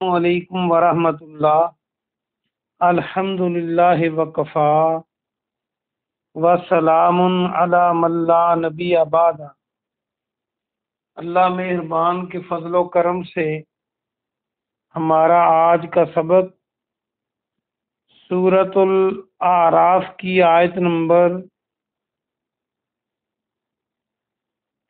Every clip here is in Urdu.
السلام علیکم ورحمۃ اللہ۔ الحمد للہ وکفا وسلام علی من لا نبی بعد۔ اللہ مہربان کے فضل و کرم سے ہمارا آج کا سبق سورۃ الاعراف کی آیت نمبر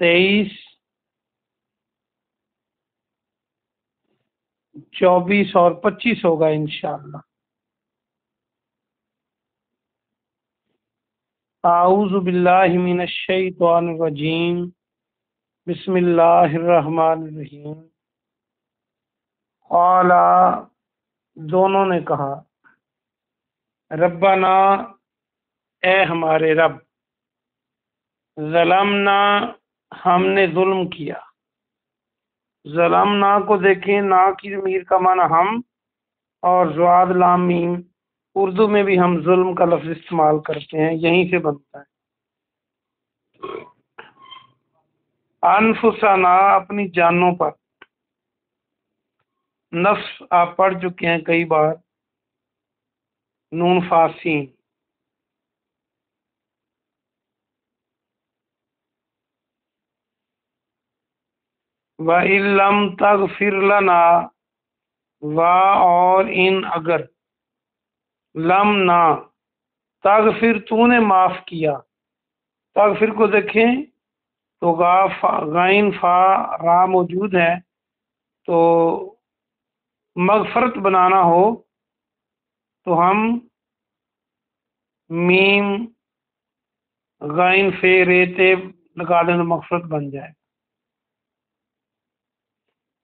23، 24 اور 25 ہوگا انشاءاللہ۔ اعوذ باللہ من الشیطان الرجیم، بسم اللہ الرحمن الرحیم۔ قال، دونوں نے کہا، ربنا، اے ہمارے رب، ظلمنا، ہم نے ظلم کیا۔ ظلمنا کو دیکھیں، نا کی ضمیر کا معنی ہم، اور زواد لام میم، اردو میں بھی ہم ظلم کا لفظ استعمال کرتے ہیں، یہیں سے بنتا ہے۔ انفسنا، اپنی جانوں پر۔ نفس آپ پڑھ چکے ہیں کئی بار، نون فاسین۔ وَإِن لَّمْ تَغْفِرْ لَنَا، اور ان اگر، لم نہ، تغفر تو نے معاف کیا۔ تغفر کو دیکھیں تو غین فا را موجود ہے، تو مغفرت بنانا ہو تو ہم میم غین فے ریتے لگا دیں تو مغفرت بن جائے۔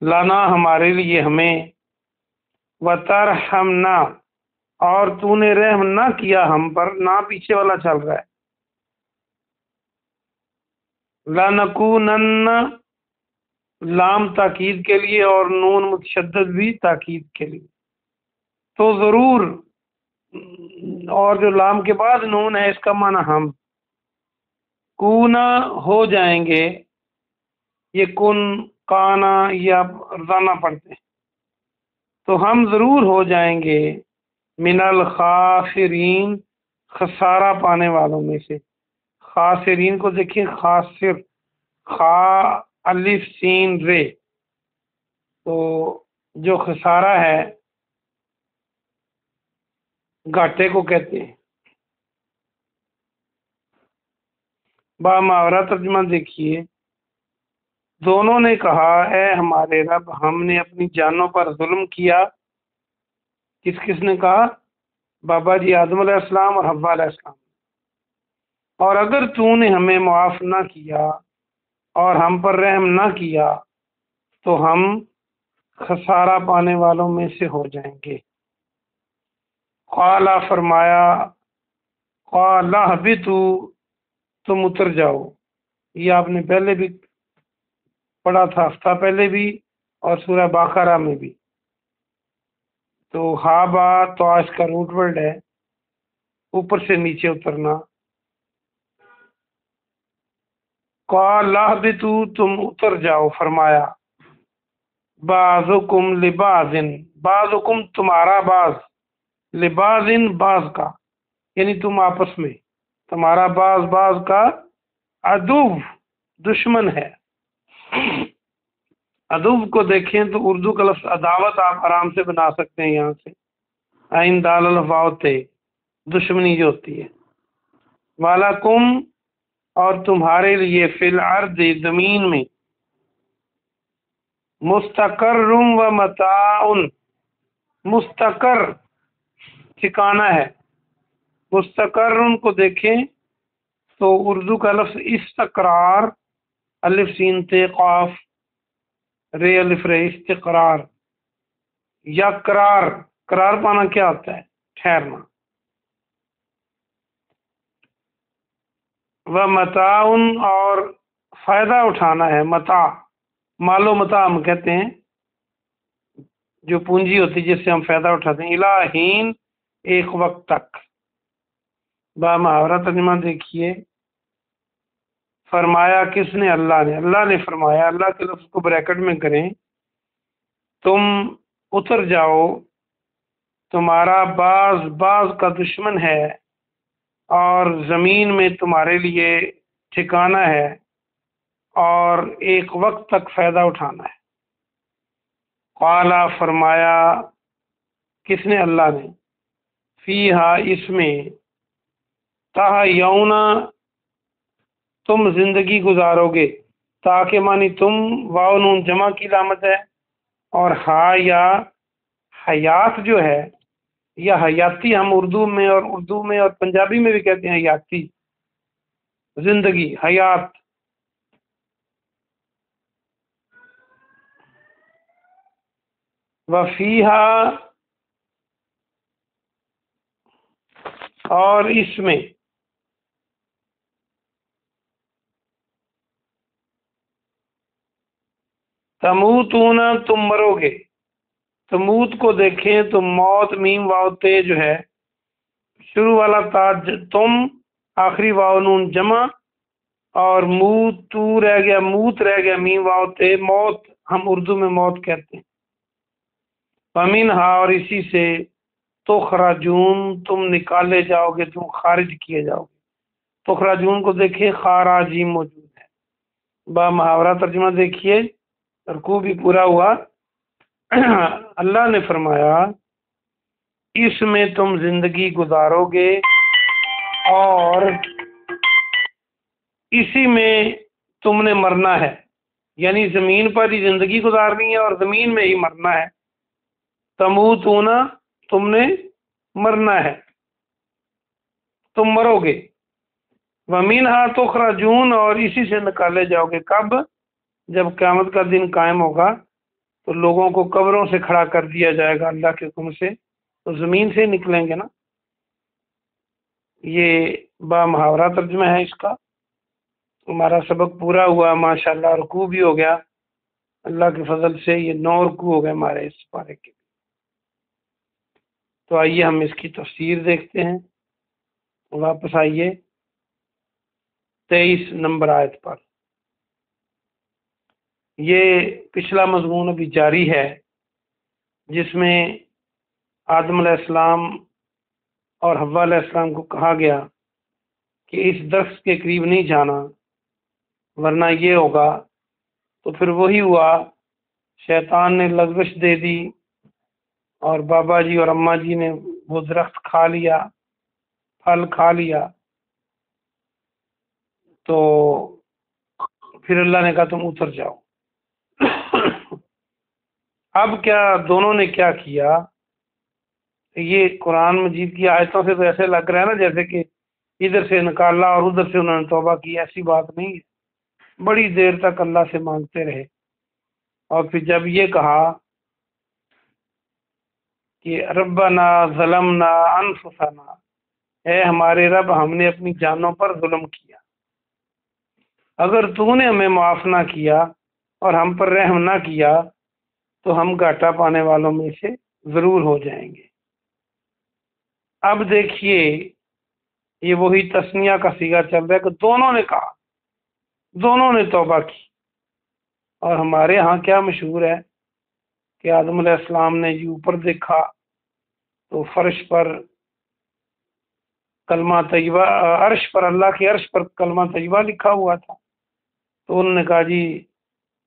لانا ہمارے لیے، ہمیں، وترحمنا، اور تو نے رحم نہ کیا ہم پر، نہ پیچھے والا چل رہا ہے۔ لنکونن، لام تاکید کے لیے اور نون متشدد بھی تاکید کے لیے، تو ضرور، اور جو لام کے بعد نون ہے اس کا معنی ہم، کونا ہو جائیں گے، یہ کن کانا یا رضانہ پڑھتے ہیں، تو ہم ضرور ہو جائیں گے، من الخاسرین، خسارہ پانے والوں میں سے۔ خاسرین کو دیکھیں، خاسر، خا الف سین رے، تو جو خسارہ ہے گھاٹے کو کہتے ہیں۔ با محاورہ ترجمہ دیکھیے، دونوں نے کہا، اے ہمارے رب، ہم نے اپنی جانوں پر ظلم کیا۔ کس کس نے کہا؟ بابا جی آدم علیہ السلام اور حوا علیہ السلام۔ اور اگر تو نے ہمیں معاف نہ کیا اور ہم پر رحم نہ کیا تو ہم خسارہ پانے والوں میں سے ہو جائیں گے۔ قال، فرمایا، قال اہبطوا، تم اتر جاؤ۔ یہ آپ نے پہلے بھی پڑھا تھا، ہفتہ پہلے بھی اور سورہ باقرہ میں بھی۔ تو ہابا تو آج کا روٹ ورڈ ہے، اوپر سے نیچے اترنا۔ قال اہبطوا، تم اتر جاؤ، فرمایا، بعضکم لبعض، بعضکم تمہارا بعض، لبعض بعض کا، یعنی تم آپس میں، تمہارا بعض بعض کا عدو، دشمن ہے۔ عدو کو دیکھیں تو اردو کا لفظ عداوت آپ آرام سے بنا سکتے ہیں، یہاں سے عین دال الفاظ، دشمنی جو ہوتی ہے۔ وَلَكُمْ، اور تمہارے لیے، فی الارض، زمین میں، مستقر و متاع، مستقر ٹھکانہ ہے۔ مستقر کو دیکھیں تو اردو کا لفظ استقرار، الف سین تے قاف رے الف رے، استقرار یا قرار۔ قرار پانا کیا ہوتا ہے؟ ٹھہرنا۔ و متاع، اور فائدہ اٹھانا ہے، متاع، مال و متاع ہم کہتے ہیں، جو پونجی ہوتی ہے جس سے ہم فائدہ اٹھاتے ہیں، الہین، ایک وقت تک۔ با محاورہ ترجمہ دیکھیے، فرمایا کس نے؟ اللہ نے۔ اللہ نے فرمایا، اللہ کے لفظ کو بریکٹ میں کریں، تم اتر جاؤ، تمہارا باز باز کا دشمن ہے اور زمین میں تمہارے لیے ٹھکانہ ہے اور ایک وقت تک فائدہ اٹھانا ہے۔ قالا فرمایا، کس نے؟ اللہ نے، فیہا اس میں، تحیون تم زندگی گزارو گے، تاکہ مانی تم، واو نون جمع کی علامت ہے، اور ہا یا حیات جو ہے یا حیاتی ہم اردو میں اور پنجابی میں بھی کہتے ہیں حیاتی، زندگی، حیات۔ وفیہا اور اس میں، تموتون تم مرو گے۔ تموت کو دیکھیں تو موت میم واو تے جو ہے، شروع والا تا تم، آخری واو نون جمع، اور موت تو رہ گیا، موت رہ گیا، میم واو تے، موت ہم اردو میں موت کہتے ہیں۔ فمن ہا اور اسی سے، تخرجون تم نکالے جاؤ گے، تم خارج کیے جاؤ گے۔ تخرجون کو دیکھیے، خاراجی موجود ہے۔ با محاورہ ترجمہ دیکھیے، رکوع بھی پورا ہوا۔ اللہ نے فرمایا اس میں تم زندگی گزارو گے اور اسی میں تم نے مرنا ہے، یعنی زمین پر ہی زندگی گزارنی ہے اور زمین میں ہی مرنا ہے۔ تموتون تم نے مرنا ہے، تم مرو گے۔ ومنہا تخرجون اور اسی سے نکالے جاؤ گے۔ کب؟ جب قیامت کا دن قائم ہوگا تو لوگوں کو قبروں سے کھڑا کر دیا جائے گا اللہ کے حکم سے، تو زمین سے نکلیں گے نا۔ یہ با محاورہ ترجمہ ہے اس کا۔ ہمارا سبق پورا ہوا ماشاءاللہ، رکوع بھی ہو گیا اللہ کے فضل سے۔ یہ 9 رکوع ہو گئے ہمارے اس پارے کے۔ تو آئیے ہم اس کی تفسیر دیکھتے ہیں۔ واپس آئیے 23 نمبر آیت پر۔ یہ پچھلا مضمون ابھی جاری ہے جس میں آدم علیہ السلام اور حوا علیہ السلام کو کہا گیا کہ اس درخت کے قریب نہیں جانا ورنہ یہ ہوگا، تو پھر وہی ہوا، شیطان نے لغزش دے دی اور بابا جی اور اماں جی نے وہ درخت کھا لیا، پھل کھا لیا۔ تو پھر اللہ نے کہا تم اتر جاؤ۔ اب کیا دونوں نے کیا کیا؟ یہ قرآن مجید کی آیتوں سے تو ایسے لگ رہا ہے نا جیسے کہ ادھر سے نکالا اور ادھر سے انہوں نے توبہ کی، ایسی بات نہیں ہے۔ بڑی دیر تک اللہ سے مانگتے رہے، اور پھر جب یہ کہا کہ ربنا ظلمنا انفسنا، اے ہمارے رب ہم نے اپنی جانوں پر ظلم کیا، اگر تو نے ہمیں معاف نہ کیا اور ہم پر رحم نہ کیا تو ہم گھاٹا پانے والوں میں سے ضرور ہو جائیں گے۔ اب دیکھیے یہ وہی تسنیہ کا صیغہ چل رہا ہے کہ دونوں نے کہا، دونوں نے توبہ کی۔ اور ہمارے ہاں کیا مشہور ہے کہ آدم علیہ السلام نے جی اوپر دیکھا تو فرش پر کلمہ طیبہ، عرش پر، اللہ کے عرش پر کلمہ طیبہ لکھا ہوا تھا، تو انہوں نے کہا جی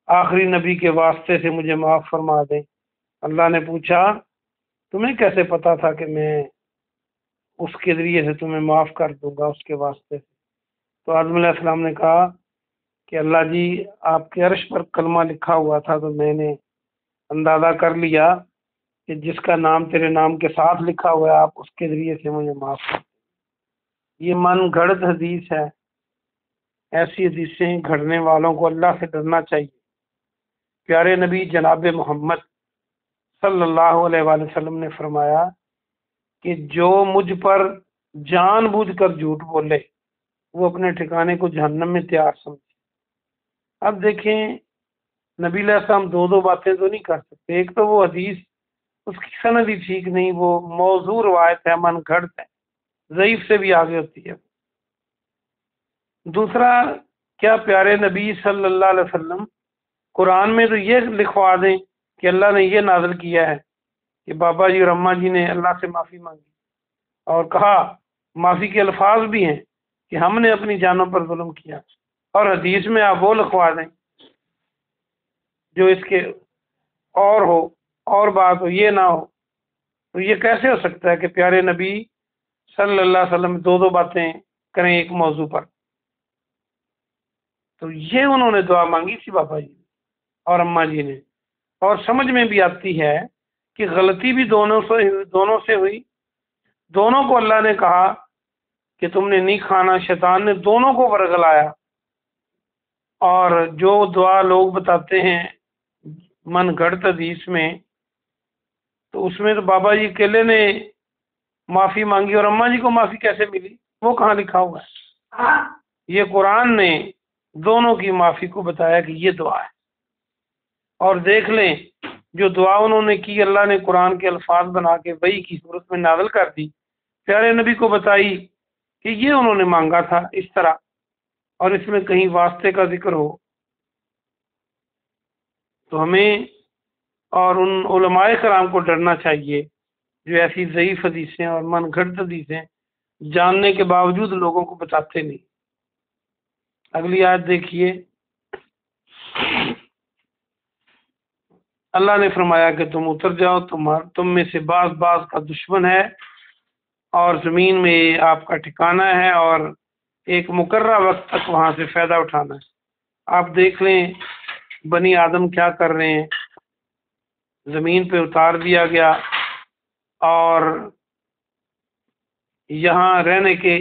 آخری نبی کے واسطے سے مجھے معاف فرما دیں۔ اللہ نے پوچھا تمہیں کیسے پتا تھا کہ میں اس کے ذریعے سے تمہیں معاف کر دوں گا اس کے واسطے سے؟ تو آدم علیہ السلام نے کہا کہ اللہ جی آپ کے عرش پر کلمہ لکھا ہوا تھا تو میں نے اندازہ کر لیا کہ جس کا نام تیرے نام کے ساتھ لکھا ہوا ہے آپ اس کے ذریعے سے مجھے معاف کر دیں۔ یہ من گھڑت حدیث ہے، ایسی حدیثیں گھڑنے والوں کو اللہ سے ڈرنا چاہیے۔ پیارے نبی جناب محمد صلی اللہ علیہ وآلہ وسلم نے فرمایا کہ جو مجھ پر جان بوجھ کر جھوٹ بولے وہ اپنے ٹھکانے کو جہنم میں تیار سمجھے۔ اب دیکھیں نبی علیہ السلام دو باتیں تو نہیں کر سکتے۔ ایک تو وہ حدیث اس کی سند ہی ٹھیک نہیں، وہ موضوع روایت ہے، من گھڑت ہے، ضعیف سے بھی آگے ہوتی ہے۔ دوسرا، کیا پیارے نبی صلی اللہ علیہ وسلم قرآن میں تو یہ لکھوا دیں کہ اللہ نے یہ نازل کیا ہے کہ بابا جی اور اماں جی نے اللہ سے معافی مانگی اور کہا، معافی کے الفاظ بھی ہیں کہ ہم نے اپنی جانوں پر ظلم کیا، اور حدیث میں آپ وہ لکھوا دیں جو اس کے اور ہو، اور بات ہو، یہ نہ ہو، تو یہ کیسے ہو سکتا ہے کہ پیارے نبی صلی اللہ علیہ وسلم دو دو باتیں کریں ایک موضوع پر؟ تو یہ انہوں نے دعا مانگی تھی بابا جی اور اماں جی نے، اور سمجھ میں بھی آتی ہے کہ غلطی بھی دونوں سے ہوئی، دونوں کو اللہ نے کہا کہ تم نے نہیں کھانا، شیطان نے دونوں کو ورگلایا۔ اور جو دعا لوگ بتاتے ہیں من گھڑت حدیث میں، تو اس میں تو بابا جی اکیلے نے معافی مانگی اور اماں جی کو معافی کیسے ملی؟ وہ کہاں لکھا ہوا ہے؟ یہ قرآن نے دونوں کی معافی کو بتایا کہ یہ دعا ہے۔ اور دیکھ لیں جو دعا انہوں نے کی، اللہ نے قرآن کے الفاظ بنا کے وحی کی صورت میں نازل کر دی، پیارے نبی کو بتائی کہ یہ انہوں نے مانگا تھا اس طرح، اور اس میں کہیں واسطے کا ذکر ہو تو ہمیں اور ان علماء کرام کو ڈرنا چاہیے جو ایسی ضعیف حدیثیں اور من گھڑت حدیثیں جاننے کے باوجود لوگوں کو بتاتے نہیں۔ اگلی آیت دیکھیے، اللہ نے فرمایا کہ تم اتر جاؤ، تم میں سے بعض کا دشمن ہے، اور زمین میں آپ کا ٹھکانہ ہے، اور ایک مقررہ وقت تک وہاں سے فائدہ اٹھانا ہے۔ آپ دیکھ لیں بنی آدم کیا کر رہے ہیں، زمین پہ اتار دیا گیا، اور یہاں رہنے کے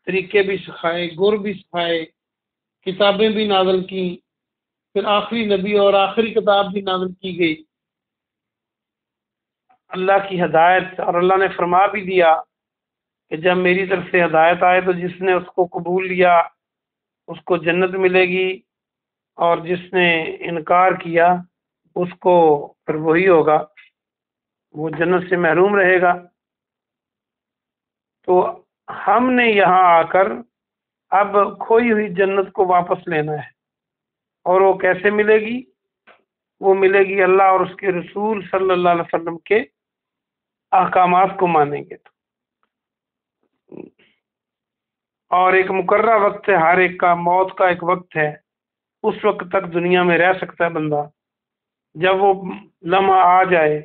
طریقے بھی سکھائے، گر بھی سکھائے، کتابیں بھی نازل کی، پھر آخری نبی اور آخری کتاب بھی نازل کی گئی، اللہ کی ہدایت۔ اور اللہ نے فرما بھی دیا کہ جب میری طرف سے ہدایت آئے تو جس نے اس کو قبول لیا اس کو جنت ملے گی، اور جس نے انکار کیا اس کو پھر وہی ہوگا، وہ جنت سے محروم رہے گا۔ تو ہم نے یہاں آ کر اب کھوئی ہوئی جنت کو واپس لینا ہے، اور وہ کیسے ملے گی؟ وہ ملے گی اللہ اور اس کے رسول صلی اللہ علیہ وسلم کے احکامات کو مانیں گے تو۔ اور ایک مقررہ وقت ہے، ہر ایک کا موت کا ایک وقت ہے، اس وقت تک دنیا میں رہ سکتا ہے بندہ، جب وہ لمحہ آ جائے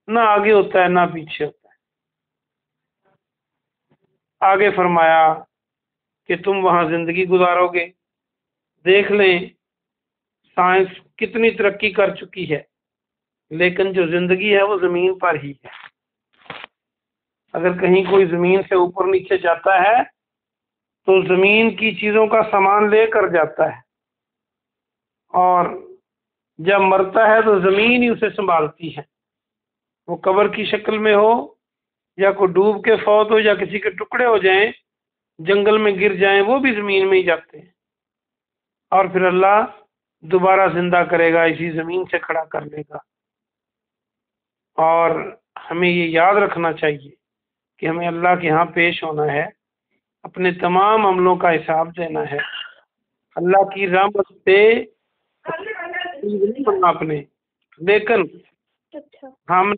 نہ آگے ہوتا ہے نہ پیچھے ہوتا ہے۔ آگے فرمایا کہ تم وہاں زندگی گزارو گے۔ دیکھ لیں سائنس کتنی ترقی کر چکی ہے، لیکن جو زندگی ہے وہ زمین پر ہی ہے۔ اگر کہیں کوئی زمین سے اوپر نیچے جاتا ہے تو زمین کی چیزوں کا سامان لے کر جاتا ہے، اور جب مرتا ہے تو زمین ہی اسے سنبھالتی ہے، وہ قبر کی شکل میں ہو، یا کوئی ڈوب کے فوت ہو، یا کسی کے ٹکڑے ہو جائیں، جنگل میں گر جائیں، وہ بھی زمین میں ہی جاتے ہیں، اور پھر اللہ دوبارہ زندہ کرے گا، اسی زمین سے کھڑا کر لے گا۔ اور ہمیں یہ یاد رکھنا چاہیے کہ ہمیں اللہ کے ہاں پیش ہونا ہے، اپنے تمام عملوں کا حساب دینا ہے، اللہ کی رحمت سے نہیں بننا اپنے، لیکن ہم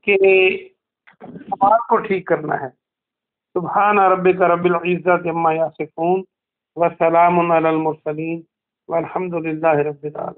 کہ سوال کو ٹھیک کرنا ہے۔ سبحان ربک رب العزت عما یصفون وسلام علی المرسلین والحمد للہ رب العالمین۔